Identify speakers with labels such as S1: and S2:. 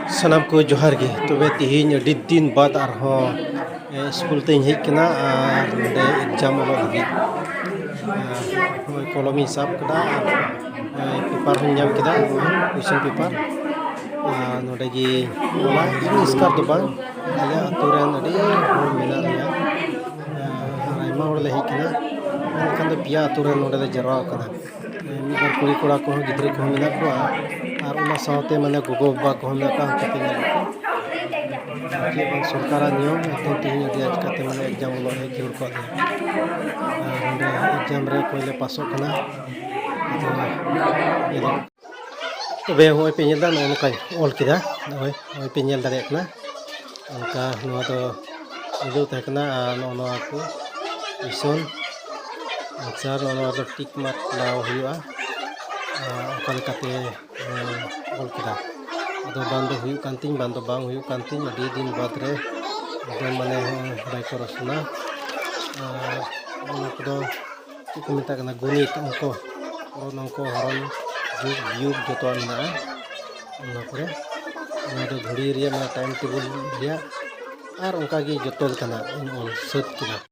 S1: Sanam ko johar ge tobe tihin adi din bad arho school te hej kana ar node exam olo lagi kolomi sab kada paper hon nyam kida question paper node gi ola English kar do bang aya aturan adi hor mena ya aima hor le hej kana kan do pia aturan node le jarwa kana mibar kuri kora ko gidre ko mena ko ar ona saute mane gogo ba ko mena ka kete na ke bang सरकारा नियम तो तीन दिया कते माने exam लो है जोर को दे और एग्जाम रे पहले पासो कना तबे होय पे नेल दा नोका ऑल किदा होय पे नेल दारे कना उनका नो तो इदो ता कना नो को इसन आंसर नो तो टिक मार्क लाव हुआ ओकन कते all किदा ado bando huyuk kanting bando bang huyuk kanting adi din badre ado mane bai korosna ona kodo ko meta kana gunit ongko onko haron jug yug joto na ona pore ona do ghadi riya ma time table riya ar onka gi jotol kana on set kina